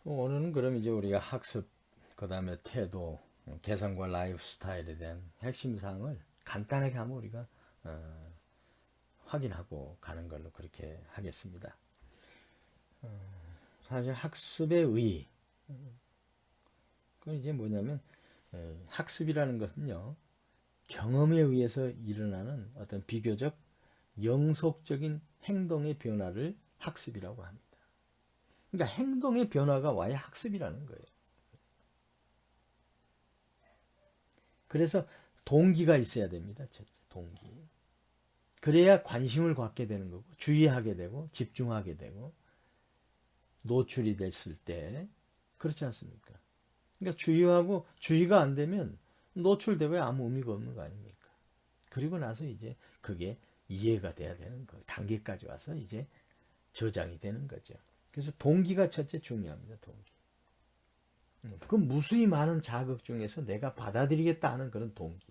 오늘은 그럼 이제 우리가 학습, 그 다음에 태도, 개성과 라이프 스타일에 대한 핵심 사항을 간단하게 한번 우리가 확인하고 가는 걸로 그렇게 하겠습니다. 사실 학습의 의, 그건 이제 뭐냐면 학습이라는 것은요, 경험에 의해서 일어나는 어떤 비교적 영속적인 행동의 변화를 학습이라고 합니다. 그러니까 행동의 변화가 와야 학습이라는 거예요. 그래서 동기가 있어야 됩니다. 첫째, 동기. 그래야 관심을 갖게 되는 거고, 주의하게 되고, 집중하게 되고, 노출이 됐을 때, 그렇지 않습니까? 그러니까 주의하고, 주의가 안 되면 노출되면 아무 의미가 없는 거 아닙니까? 그리고 나서 이제 그게 이해가 돼야 되는 거, 단계까지 와서 이제 저장이 되는 거죠. 그래서 동기가 첫째 중요합니다. 동기. 그 무수히 많은 자극 중에서 내가 받아들이겠다 하는 그런 동기.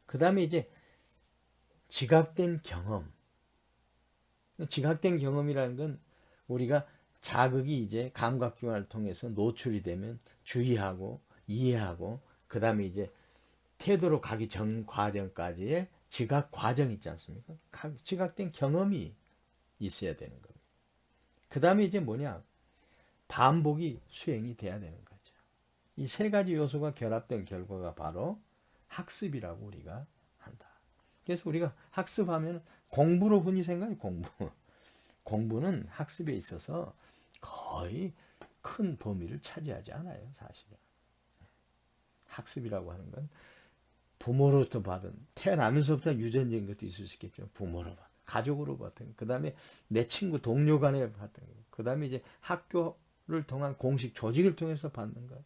그 다음에 이제 지각된 경험. 지각된 경험이라는 건 우리가 자극이 이제 감각기관을 통해서 노출이 되면 주의하고 이해하고 그 다음에 이제 태도로 가기 전 과정까지의 지각 과정 있지 않습니까? 지각된 경험이 있어야 되는 겁니다. 그 다음에 이제 뭐냐? 반복이 수행이 돼야 되는 거죠. 이 세 가지 요소가 결합된 결과가 바로 학습이라고 우리가 한다. 그래서 우리가 학습하면 공부로 흔히 생각해요. 공부. 공부는 학습에 있어서 거의 큰 범위를 차지하지 않아요. 사실은. 학습이라고 하는 건 부모로부터 받은, 태어나면서부터 유전적인 것도 있을 수 있겠죠. 부모로 받은, 가족으로 받은, 그 다음에 내 친구, 동료 간에 받은, 그 다음에 이제 학교를 통한 공식 조직을 통해서 받는 것,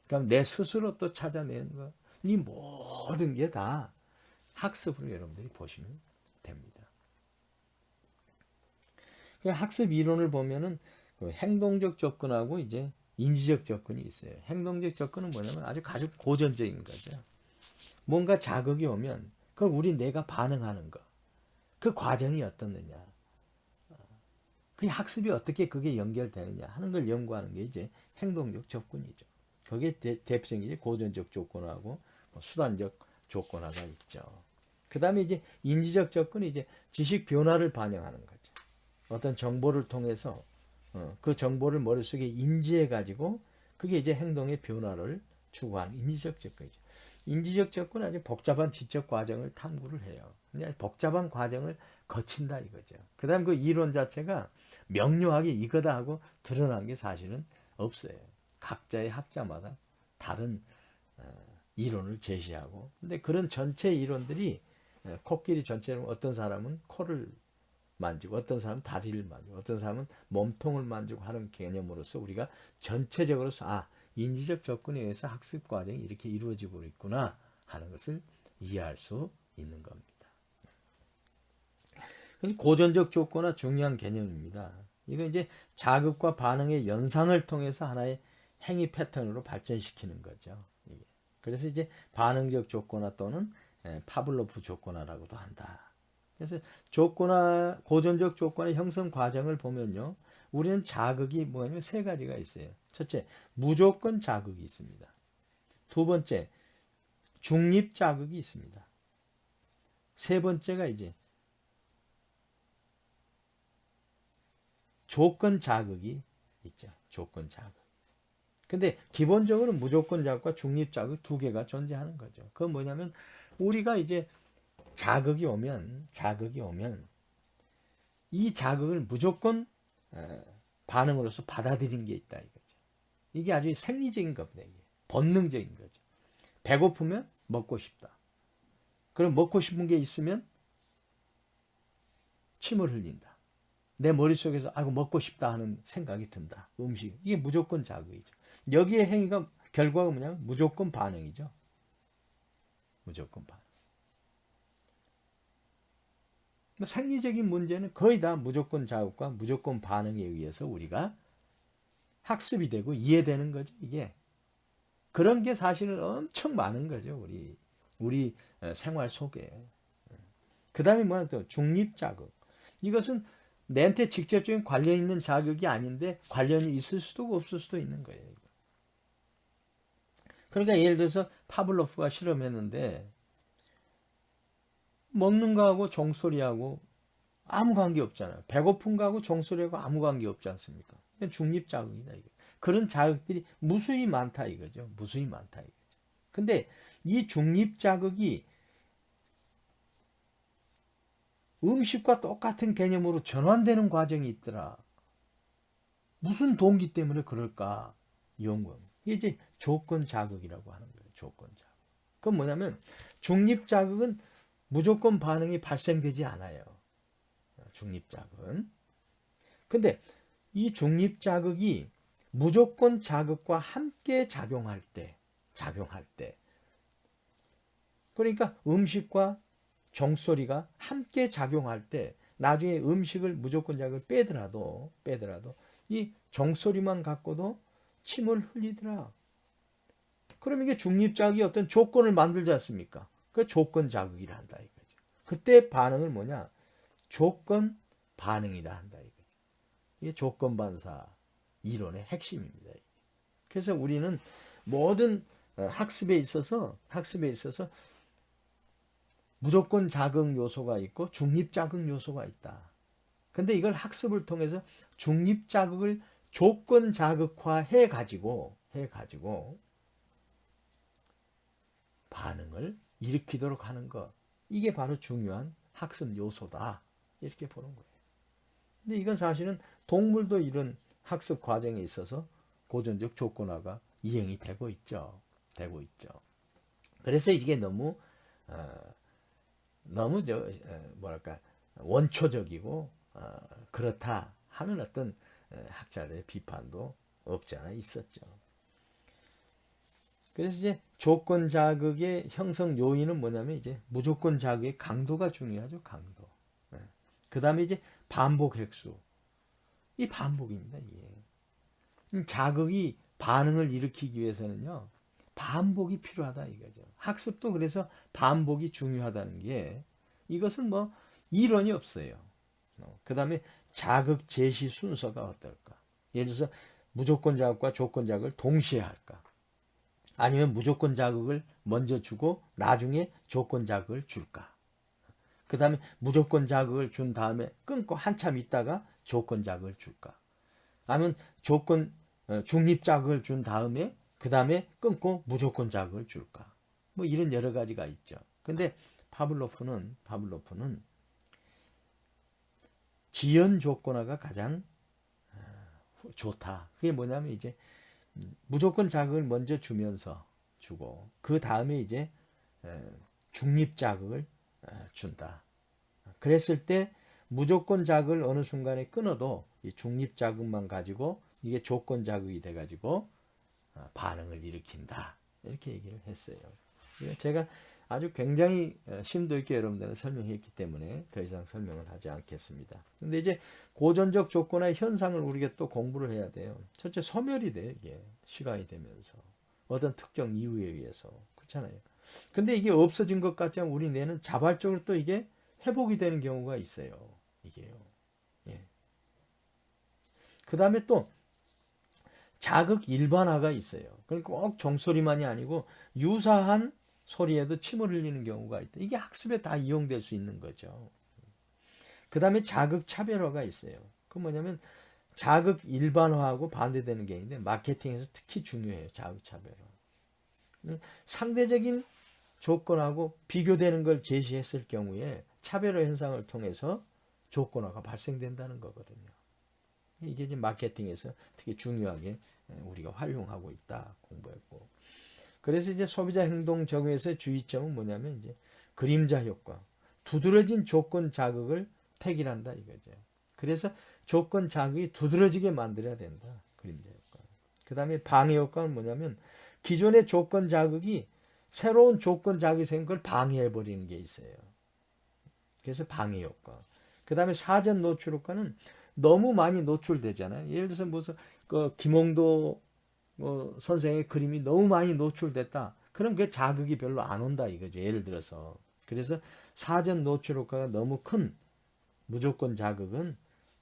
그다음 내 스스로 또 찾아내는 것, 이 모든 게 다 학습으로 여러분들이 보시면 됩니다. 학습 이론을 보면은 그 행동적 접근하고 이제 인지적 접근이 있어요. 행동적 접근은 뭐냐면 아주 고전적인 거죠. 뭔가 자극이 오면 그걸 내가 반응하는 거, 그 과정이 어떻느냐, 그 학습이 어떻게 그게 연결되느냐 하는 걸 연구하는 게 이제 행동적 접근이죠. 거기에 대표적인 고전적 조건하고 수단적 조건화가 있죠. 그 다음에 이제 인지적 접근이 이제 지식 변화를 반영하는 거죠. 어떤 정보를 통해서 그 정보를 머릿속에 인지해 가지고 그게 이제 행동의 변화를 추구하는 인지적 접근이죠. 인지적 접근은 아주 복잡한 지적 과정을 탐구를 해요. 그냥 복잡한 과정을 거친다 이거죠. 그 다음 그 이론 자체가 명료하게 이거다 하고 드러난 게 사실은 없어요. 각자의 학자마다 다른 이론을 제시하고, 근데 그런 전체 이론들이 코끼리 전체로 어떤 사람은 코를 만지고 어떤 사람은 다리를 만지고 어떤 사람은 몸통을 만지고 하는 개념으로서 우리가 전체적으로 인지적 접근에 의해서 학습 과정이 이렇게 이루어지고 있구나 하는 것을 이해할 수 있는 겁니다. 고전적 조건화 중요한 개념입니다. 이건 이제 자극과 반응의 연상을 통해서 하나의 행위 패턴으로 발전시키는 거죠. 그래서 이제 반응적 조건화 또는 파블로프 조건화라고도 한다. 그래서 조건화, 고전적 조건의 형성 과정을 보면요, 우리는 자극이 뭐냐면 세 가지가 있어요. 첫째, 무조건 자극이 있습니다. 두 번째, 중립 자극이 있습니다. 세 번째가 이제 조건 자극이 있죠. 조건 자극. 근데 기본적으로 무조건 자극과 중립 자극 두 개가 존재하는 거죠. 그건 뭐냐면 우리가 이제 자극이 오면 이 자극을 무조건 반응으로서 받아들이는 게 있다 이거죠. 이게 아주 생리적인 겁니다. 이게. 본능적인 거죠. 배고프면 먹고 싶다. 그럼 먹고 싶은 게 있으면 침을 흘린다. 내 머릿속에서 먹고 싶다 하는 생각이 든다. 음식. 이게 무조건 자극이죠. 여기에 행위가 결과가 뭐냐면 무조건 반응이죠. 무조건 반응. 생리적인 문제는 거의 다 무조건 자극과 무조건 반응에 의해서 우리가 학습이 되고 이해되는 거죠. 이게 그런 게 사실은 엄청 많은 거죠. 우리 생활 속에. 그 다음에 뭐냐 또 중립 자극. 이것은 내한테 직접적인 관련 있는 자극이 아닌데 관련이 있을 수도 없을 수도 있는 거예요. 그러니까 예를 들어서 파블로프가 실험했는데 먹는 거하고 종소리하고 아무 관계 없잖아요. 배고픈 거하고 종소리하고 아무 관계 없지 않습니까? 중립 자극이다 이거. 그런 자극들이 무수히 많다 이거죠. 무수히 많다 이거죠. 근데 이 중립 자극이 음식과 똑같은 개념으로 전환되는 과정이 있더라. 무슨 동기 때문에 그럴까? 연구합니다. 이게 이제 조건 자극이라고 하는 거예요. 조건 자극. 그건 뭐냐면 중립 자극은 무조건 반응이 발생되지 않아요. 중립 자극은. 근데 이 중립 자극이 무조건 자극과 함께 작용할 때, 그러니까 음식과 종소리가 함께 작용할 때 나중에 음식을 무조건 자극을 빼더라도 이 종소리만 갖고도 침을 흘리더라. 그럼 이게 중립자극이 어떤 조건을 만들지 않습니까? 그 조건 자극이라 한다 이거죠. 그때 반응을 뭐냐? 조건 반응이라 한다 이거죠. 이게 조건 반사 이론의 핵심입니다. 그래서 우리는 모든 학습에 있어서 무조건 자극 요소가 있고 중립 자극 요소가 있다. 근데 이걸 학습을 통해서 중립 자극을 조건 자극화해 가지고 반응을 일으키도록 하는 것. 이게 바로 중요한 학습 요소다. 이렇게 보는 거예요. 근데 이건 사실은 동물도 이런 학습 과정에 있어서 고전적 조건화가 이행이 되고 있죠. 그래서 이게 너무 뭐랄까 원초적이고 그렇다 하는 어떤 학자들의 비판도 없지 않아 있었죠. 그래서 이제 조건 자극의 형성 요인은 뭐냐면 이제 무조건 자극의 강도가 중요하죠. 강도. 그 다음에 이제 반복 횟수. 이 반복입니다. 이게. 자극이 반응을 일으키기 위해서는요. 반복이 필요하다 이거죠. 학습도 그래서 반복이 중요하다는 게 이것은 뭐 이론이 없어요. 그 다음에 자극 제시 순서가 어떨까? 예를 들어서 무조건 자극과 조건 자극을 동시에 할까? 아니면 무조건 자극을 먼저 주고 나중에 조건 자극을 줄까? 그 다음에 무조건 자극을 준 다음에 끊고 한참 있다가 조건 자극을 줄까? 아니면 중립 자극을 준 다음에 그 다음에 끊고 무조건 자극을 줄까? 뭐 이런 여러 가지가 있죠. 근데 파블로프는 지연 조건화가 가장 좋다. 그게 뭐냐면 이제 무조건 자극을 먼저 주고 그 다음에 이제 중립 자극을 준다. 그랬을 때 무조건 자극을 어느 순간에 끊어도 이 중립 자극만 가지고 이게 조건 자극이 돼가지고 반응을 일으킨다. 이렇게 얘기를 했어요. 제가 아주 굉장히 심도 있게 여러분들은 설명했기 때문에 더 이상 설명을 하지 않겠습니다. 근데 이제 고전적 조건의 현상을 우리가 또 공부를 해야 돼요. 첫째, 소멸이 돼, 이게. 시간이 되면서. 어떤 특정 이유에 의해서. 그렇잖아요. 근데 이게 없어진 것 같지만 우리 뇌는 자발적으로 또 이게 회복이 되는 경우가 있어요. 이게요. 예. 그 다음에 또 자극 일반화가 있어요. 그러니까 꼭 종소리만이 아니고 유사한 소리에도 침을 흘리는 경우가 있다. 이게 학습에 다 이용될 수 있는 거죠. 그 다음에 자극 차별화가 있어요. 그 뭐냐면 자극 일반화하고 반대되는 게 있는데 마케팅에서 특히 중요해요. 자극 차별화. 상대적인 조건하고 비교되는 걸 제시했을 경우에 차별화 현상을 통해서 조건화가 발생된다는 거거든요. 이게 이제 마케팅에서 특히 중요하게 우리가 활용하고 있다 공부했고. 그래서 이제 소비자 행동 적용에서의 주의점은 뭐냐면 이제 그림자 효과, 두드러진 조건 자극을 획일한다 이거죠. 그래서 조건 자극이 두드러지게 만들어야 된다. 그림자 효과. 그 다음에 방해 효과는 뭐냐면 기존의 조건 자극이 새로운 조건 자극이 생긴 걸 방해해 버리는 게 있어요. 그래서 방해 효과. 그 다음에 사전 노출 효과는 너무 많이 노출되잖아요. 예를 들어서 무슨 김홍도 선생의 그림이 너무 많이 노출됐다. 그럼 그 자극이 별로 안 온다 이거죠. 예를 들어서. 그래서 사전 노출 효과가 너무 큰 무조건 자극은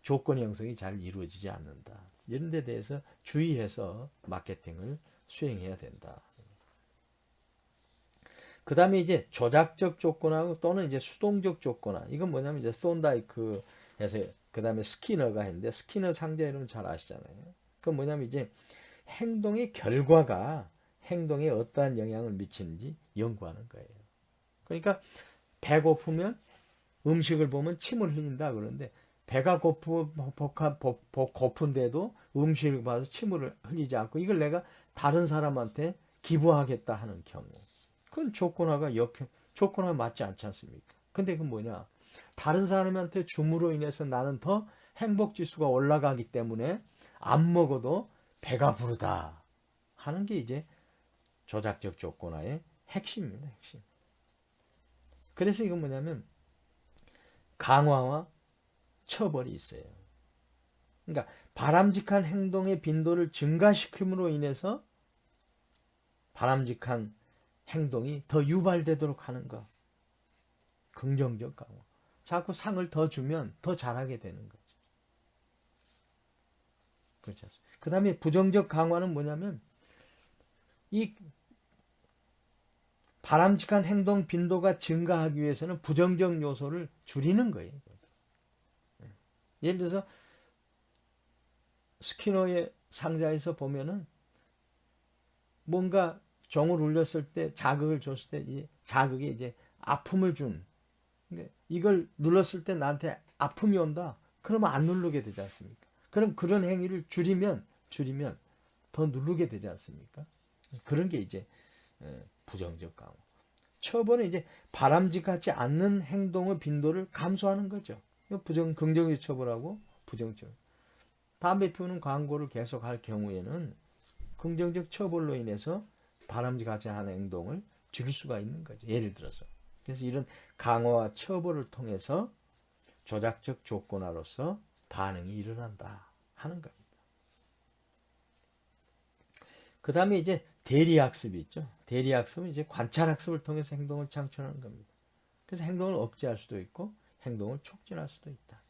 조건 형성이 잘 이루어지지 않는다. 이런 데 대해서 주의해서 마케팅을 수행해야 된다. 그 다음에 이제 조작적 조건하고 또는 이제 수동적 조건화. 이건 뭐냐면 이제 썬다이크에서 그 다음에 스키너가 했는데 스키너 상자 이름 잘 아시잖아요. 그건 뭐냐면 이제 행동의 결과가 행동에 어떠한 영향을 미치는지 연구하는 거예요. 그러니까 배고프면 음식을 보면 침을 흘린다 그러는데 배가 고픈데도 음식을 봐서 침을 흘리지 않고 이걸 내가 다른 사람한테 기부하겠다 하는 경우 그건 조건화가 맞지 않지 않습니까? 근데 그건 뭐냐? 다른 사람한테 줌으로 인해서 나는 더 행복 지수가 올라가기 때문에 안 먹어도 배가 부르다 하는 게 이제 조작적 조건화의 핵심입니다. 핵심. 그래서 이건 뭐냐면 강화와 처벌이 있어요. 그러니까 바람직한 행동의 빈도를 증가시킴으로 인해서 바람직한 행동이 더 유발되도록 하는 것. 긍정적 강화. 자꾸 상을 더 주면 더 잘하게 되는 거죠. 그렇지 않습니까? 그 다음에 부정적 강화는 뭐냐면 이 바람직한 행동 빈도가 증가하기 위해서는 부정적 요소를 줄이는 거예요. 예를 들어서 스키너의 상자에서 보면은 뭔가 종을 울렸을 때 자극을 줬을 때 이 자극이 이제 아픔을 준 이걸 눌렀을 때 나한테 아픔이 온다. 그러면 안 누르게 되지 않습니까? 그럼 그런 행위를 줄이면 더 누르게 되지 않습니까? 그런 게 이제 부정적 강화. 처벌은 이제 바람직하지 않는 행동의 빈도를 감소하는 거죠. 긍정적 처벌하고 부정적. 담배 피우는 광고를 계속할 경우에는 긍정적 처벌로 인해서 바람직하지 않은 행동을 줄일 수가 있는 거죠. 예를 들어서. 그래서 이런 강화와 처벌을 통해서 조작적 조건화로서 반응이 일어난다 하는 겁니다. 그 다음에 이제 대리학습이 있죠. 대리학습은 이제 관찰학습을 통해서 행동을 창출하는 겁니다. 그래서 행동을 억제할 수도 있고 행동을 촉진할 수도 있다.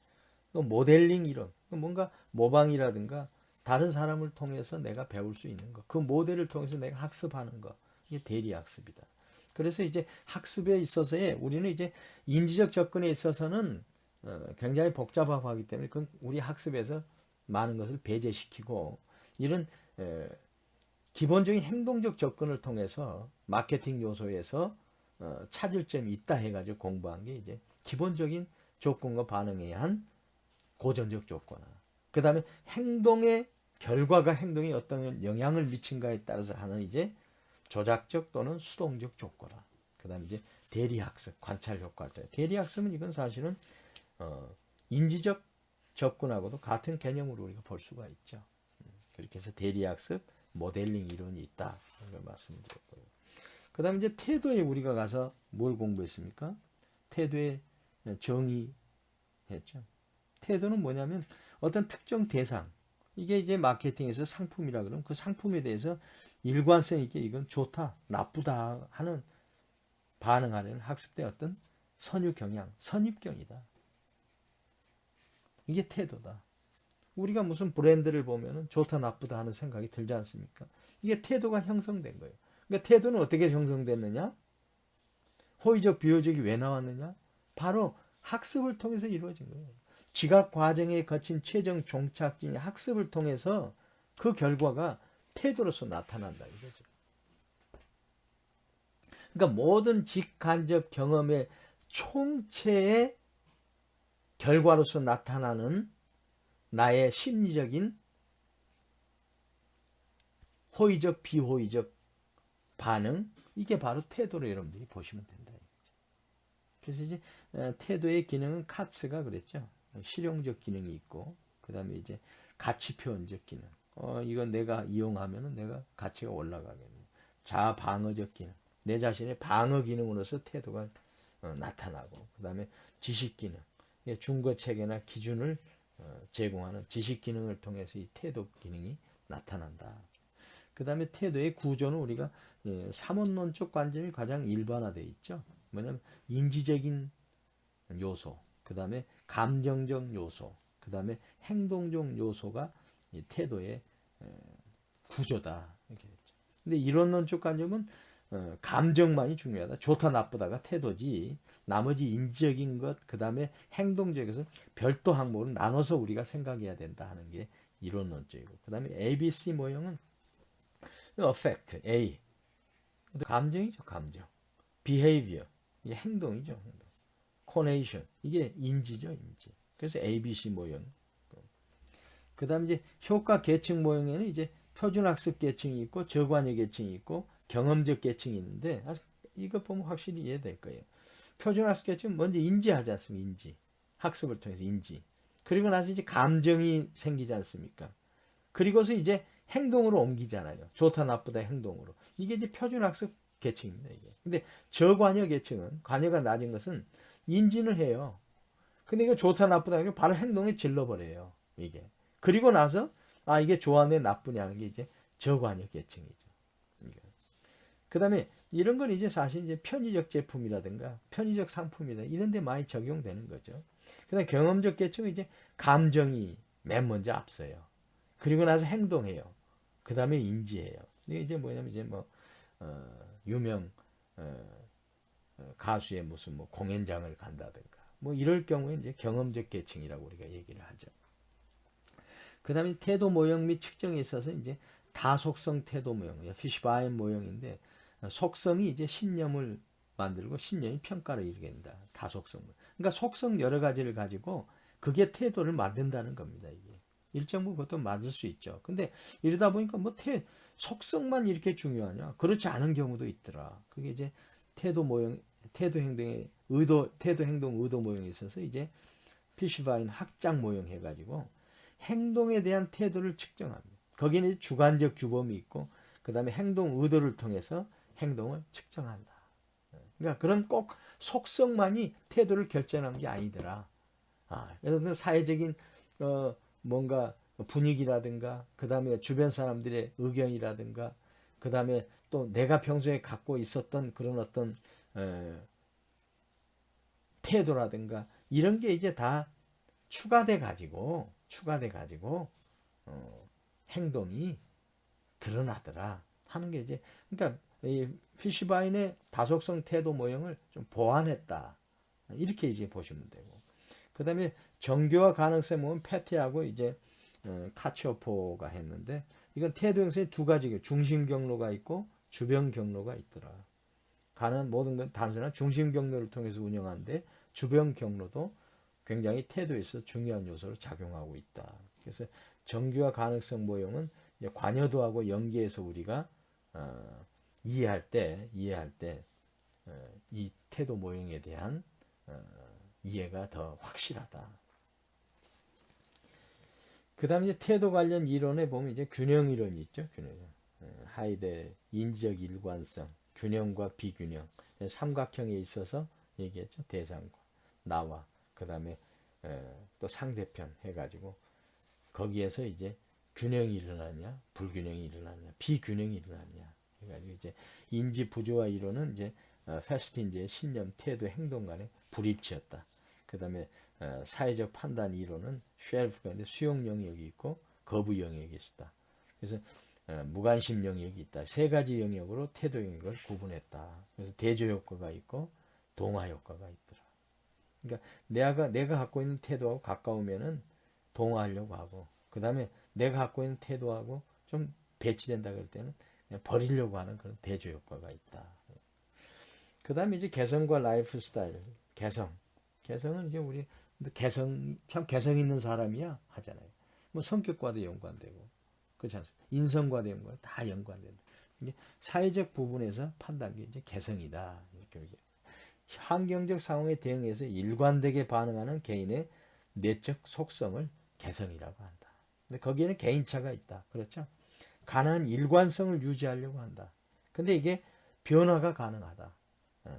모델링 이론, 뭔가 모방이라든가 다른 사람을 통해서 내가 배울 수 있는 것, 그 모델을 통해서 내가 학습하는 것, 이게 대리학습이다. 그래서 이제 학습에 있어서의 우리는 이제 인지적 접근에 있어서는 굉장히 복잡하기 때문에 그건 우리 학습에서 많은 것을 배제시키고 이런 기본적인 행동적 접근을 통해서 마케팅 요소에서 찾을 점이 있다 해가지고 공부한 게 이제 기본적인 조건과 반응에 의한 고전적 조건화. 그 다음에 행동의 결과가 행동에 어떤 영향을 미친가에 따라서 하는 이제 조작적 또는 수동적 조건화. 그 다음에 이제 대리학습, 관찰 효과. 대리학습은 이건 사실은 인지적 접근하고도 같은 개념으로 우리가 볼 수가 있죠. 그렇게 해서 대리학습, 모델링 이론이 있다. 이런 걸 말씀드렸고요. 그 다음에 이제 태도에 우리가 가서 뭘 공부했습니까? 태도의 정의 했죠. 태도는 뭐냐면 어떤 특정 대상, 이게 이제 마케팅에서 상품이라 그러면 그 상품에 대해서 일관성 있게 이건 좋다, 나쁘다 하는 반응하는 학습된 어떤 선유 경향, 선입견이다. 이게 태도다. 우리가 무슨 브랜드를 보면은 좋다, 나쁘다 하는 생각이 들지 않습니까? 이게 태도가 형성된 거예요. 그러니까 태도는 어떻게 형성됐느냐? 호의적, 비호적이 왜 나왔느냐? 바로 학습을 통해서 이루어진 거예요. 지각 과정에 거친 최종 종착지인 학습을 통해서 그 결과가 태도로서 나타난다 이거죠. 그러니까 모든 직간접 경험의 총체의 결과로서 나타나는 나의 심리적인 호의적, 비호의적 반응, 이게 바로 태도로 여러분들이 보시면 된다. 그래서 이제 태도의 기능은 카츠가 그랬죠. 실용적 기능이 있고, 그 다음에 이제 가치 표현적 기능. 이건 내가 이용하면은 내가 가치가 올라가겠네. 자방어적 기능. 내 자신의 방어 기능으로서 태도가 나타나고, 그 다음에 지식 기능. 준거 체계나 기준을 제공하는 지식 기능을 통해서 이 태도 기능이 나타난다. 그 다음에 태도의 구조는 우리가 삼원론적 관점이 가장 일반화되어 있죠. 뭐냐면 인지적인 요소, 그 다음에 감정적 요소, 그 다음에 행동적 요소가 이 태도의 구조다. 이렇게 됐죠. 근데 이론론적 관점은 감정만이 중요하다. 좋다 나쁘다가 태도지. 나머지 인지적인 것, 그 다음에 행동적에서 별도 항목으로 나눠서 우리가 생각해야 된다 하는 게 이론론적이고, 그 다음에 ABC 모형은 affect, A. 감정이죠, 감정. behavior, 이게 행동이죠, 행동. conation, 이게 인지죠, 인지. 그래서 ABC 모형. 그 다음에 이제 효과 계층 모형에는 이제 표준학습 계층이 있고, 저관여 계층이 있고, 경험적 계층이 있는데, 이거 보면 확실히 이해될 거예요. 표준학습 계층은 먼저 인지하지 않습니까? 인지. 학습을 통해서 인지. 그리고 나서 이제 감정이 생기지 않습니까? 그리고서 이제 행동으로 옮기잖아요. 좋다 나쁘다 행동으로. 이게 이제 표준학습 계층입니다. 이게. 근데 저관여 계층은, 관여가 낮은 것은 인지는 해요. 근데 이거 좋다 나쁘다 하고 바로 행동에 질러버려요. 이게. 그리고 나서 이게 좋아하네 나쁘냐 하는 게 이제 저관여 계층이죠. 그 다음에 이런 건 이제 사실 이제 편의적 제품이라든가 편의적 상품이다 이런 데 많이 적용되는 거죠. 그 다음에 경험적 계층은 이제 감정이 맨 먼저 앞서요. 그리고 나서 행동해요. 그 다음에 인지해요. 이게 이제 뭐냐면 이제 뭐 유명 가수의 무슨 뭐 공연장을 간다든가 뭐 이럴 경우에 이제 경험적 계층이라고 우리가 얘기를 하죠. 그 다음에 태도 모형 및 측정에 있어서 이제 다속성 태도 모형, 피시바인 모형인데 속성이 이제 신념을 만들고 신념이 평가를 이루게 된다. 다속성. 그러니까 속성 여러 가지를 가지고 그게 태도를 만든다는 겁니다. 이게 일정 부분 그것도 맞을 수 있죠. 근데 이러다 보니까 뭐 속성만 이렇게 중요하냐? 그렇지 않은 경우도 있더라. 그게 이제 태도 모형, 태도 행동의 의도, 태도 행동 의도 모형에 있어서 이제 피시바인 학장 모형 해가지고 행동에 대한 태도를 측정합니다. 거기는 이제 주관적 규범이 있고 그 다음에 행동 의도를 통해서 행동을 측정한다. 그러니까 그런 꼭 속성만이 태도를 결정하는 게 아니더라. 그래서 사회적인 뭔가 분위기라든가 그 다음에 주변 사람들의 의견이라든가 그 다음에 또 내가 평소에 갖고 있었던 그런 어떤 태도라든가 이런 게 이제 다 추가돼 가지고 행동이 드러나더라 하는 게 이제 그러니까 이 피시바인의 다속성 태도 모형을 좀 보완했다 이렇게 이제 보시면 되고 그 다음에 정교화 가능성 모형 패티하고 이제 카치오포가 했는데 이건 태도 형성의 두 가지 중심 경로가 있고 주변 경로가 있더라. 가는 모든 건 단순한 중심 경로를 통해서 운영하는데 주변 경로도 굉장히 태도에 있어 중요한 요소로 작용하고 있다. 그래서 정교화 가능성 모형은 관여도하고 연계해서 우리가 이해할 때 이 태도 모형에 대한 이해가 더 확실하다. 그 다음에 이제 태도 관련 이론에 보면 이제 균형 이론이 있죠. 균형. 하이데 인지적 일관성, 균형과 비균형, 삼각형에 있어서 얘기했죠. 대상과 나와 그 다음에 또 상대편 해가지고 거기에서 이제 균형이 일어나냐, 불균형이 일어나냐, 비균형이 일어나냐 해가지고 이제 인지 부조화 이론은 이제 페스틴즈의 신념, 태도, 행동 간의 불일치였다. 그 다음에 사회적 판단 이론은 쉘프가 수용 영역이 있고 거부 영역이 있다. 그래서 무관심 영역이 있다. 세 가지 영역으로 태도 영역을 구분했다. 그래서 대조 효과가 있고 동화 효과가 있더라. 그러니까 내가 갖고 있는 태도하고 가까우면은 동화하려고 하고, 그 다음에 내가 갖고 있는 태도하고 좀 배치된다 그럴 때는 그냥 버리려고 하는 그런 대조 효과가 있다. 그 다음에 이제 개성과 라이프 스타일, 개성은 이제 우리 참 개성 있는 사람이야 하잖아요. 뭐 성격과도 연관되고, 그렇지 않습니까? 인성과도 연관, 다 연관된다. 사회적 부분에서 판단이 이제 개성이다. 이렇게 환경적 상황에 대응해서 일관되게 반응하는 개인의 내적 속성을 개성이라고 한다. 근데 거기에는 개인차가 있다. 그렇죠? 가능한 일관성을 유지하려고 한다. 근데 이게 변화가 가능하다.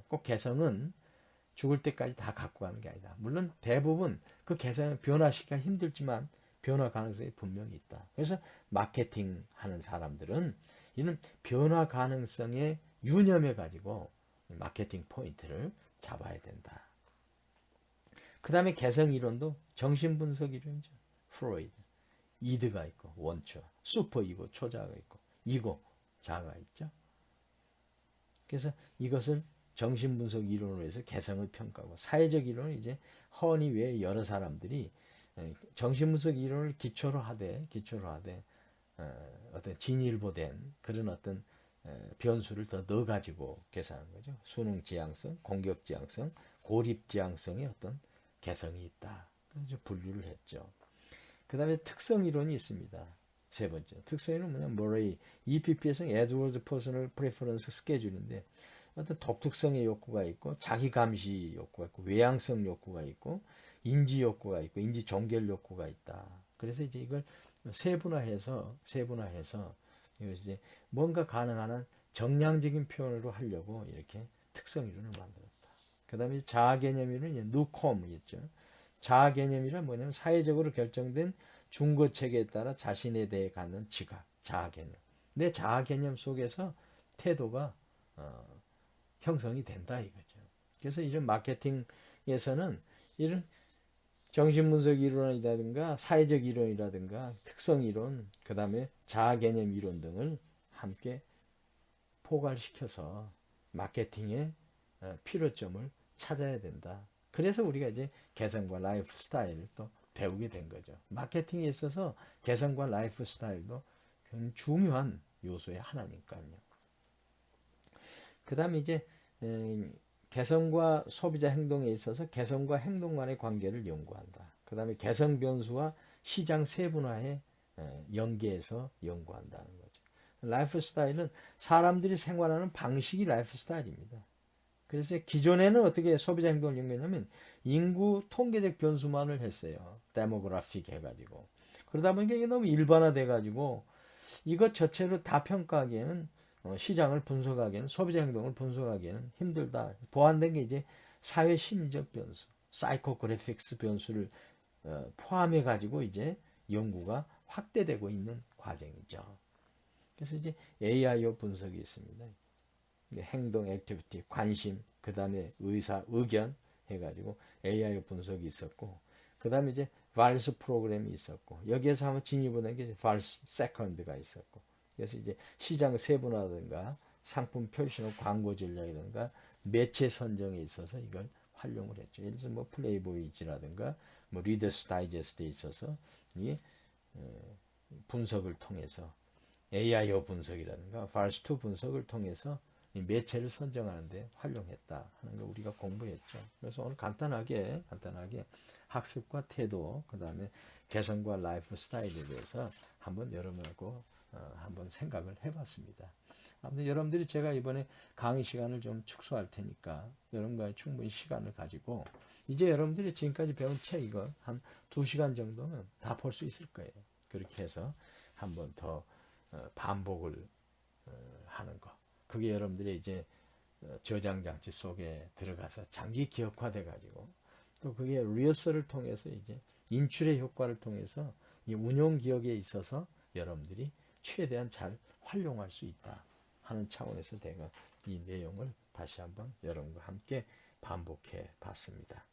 꼭 개성은 죽을 때까지 다 갖고 가는 게 아니다. 물론 대부분 그 개성을 변화시키기가 힘들지만 변화 가능성이 분명히 있다. 그래서 마케팅 하는 사람들은 이는 변화 가능성에 유념해 가지고 마케팅 포인트를 잡아야 된다. 그 다음에 개성 이론도 정신분석 이론이죠. 프로이드. 이드가 있고 원초, 슈퍼 이고 초자가 있고 이고 자가 있죠. 그래서 이것을 정신분석 이론으로 해서 개성을 평가하고 사회적 이론은 이제 허니 외에 여러 사람들이 정신분석 이론을 기초로 하되 어떤 진일보된 그런 어떤 변수를 더 넣어가지고 계산한 거죠. 수능 지향성, 공격 지향성, 고립 지향성의 어떤 개성이 있다. 그래서 분류를 했죠. 그 다음에 특성 이론이 있습니다. 세 번째. 특성 이론은 뭐냐면 모레이, EPP에서는 에드워즈 퍼스널 프레퍼런스 스케줄인데 어떤 독특성의 욕구가 있고 자기 감시 욕구가 있고 외향성 욕구가 있고 인지 욕구가 있고 인지 종결 욕구가 있다. 그래서 이제 이걸 세분화해서 이제 뭔가 가능한 한 정량적인 표현으로 하려고 이렇게 특성 이론을 만들었다. 그 다음에 자아 개념 이론은 누콤이었죠. 자아 개념이란 뭐냐면 사회적으로 결정된 중거 체계에 따라 자신에 대해 갖는 지각, 자아 개념. 내 자아 개념 속에서 태도가 형성이 된다 이거죠. 그래서 이런 마케팅에서는 이런 정신분석 이론이라든가 사회적 이론이라든가 특성 이론, 그 다음에 자아 개념 이론 등을 함께 포괄시켜서 마케팅의 필요점을 찾아야 된다. 그래서 우리가 이제 개성과 라이프 스타일을 또 배우게 된 거죠. 마케팅에 있어서 개성과 라이프 스타일도 굉장히 중요한 요소의 하나니까요. 그 다음에 이제 개성과 소비자 행동에 있어서 개성과 행동 간의 관계를 연구한다. 그 다음에 개성 변수와 시장 세분화에 연계해서 연구한다는 거죠. 라이프 스타일은 사람들이 생활하는 방식이 라이프 스타일입니다. 그래서 기존에는 어떻게 소비자 행동을 연구했냐면 인구 통계적 변수만을 했어요. 데모그래픽 해가지고. 그러다 보니까 이게 너무 일반화돼가지고 이것 자체로 다 평가하기에는 시장을 분석하기에는 소비자 행동을 분석하기에는 힘들다. 보완된 게 이제 사회 심리적 변수, 사이코그래픽스 변수를 포함해 가지고 이제 연구가 확대되고 있는 과정이죠. 그래서 이제 AIO 분석이 있습니다. 행동, 액티비티, 관심, 그 다음에 의사, 의견 해가지고 AIO 분석이 있었고, 그 다음에 이제 발스 프로그램이 있었고, 여기에서 한번 진입은 게 발스 세컨드가 있었고, 그래서 이제 시장 세분화라든가 상품 표시나 광고 전략이라든가 매체 선정에 있어서 이걸 활용을 했죠. 예를 들어서 뭐 플레이보이즈라든가 뭐 리더스 다이제스트에 있어서 이 분석을 통해서 AIO 분석이라든가 발스2 분석을 통해서 이 매체를 선정하는데 활용했다 하는 거 우리가 공부했죠. 그래서 오늘 간단하게 학습과 태도, 그 다음에 개성과 라이프 스타일에 대해서 한번 여러분하고 한번 생각을 해봤습니다. 아무튼 여러분들이 제가 이번에 강의 시간을 좀 축소할 테니까 여러분과 충분히 시간을 가지고 이제 여러분들이 지금까지 배운 책 이거 한 2시간 정도면 다 볼 수 있을 거예요. 그렇게 해서 한번 더 반복을 하는 거. 그게 여러분들이 이제 저장 장치 속에 들어가서 장기 기억화돼 가지고 또 그게 리허설을 통해서 이제 인출의 효과를 통해서 이 운용 기억에 있어서 여러분들이 최대한 잘 활용할 수 있다 하는 차원에서 제가 이 내용을 다시 한번 여러분과 함께 반복해 봤습니다.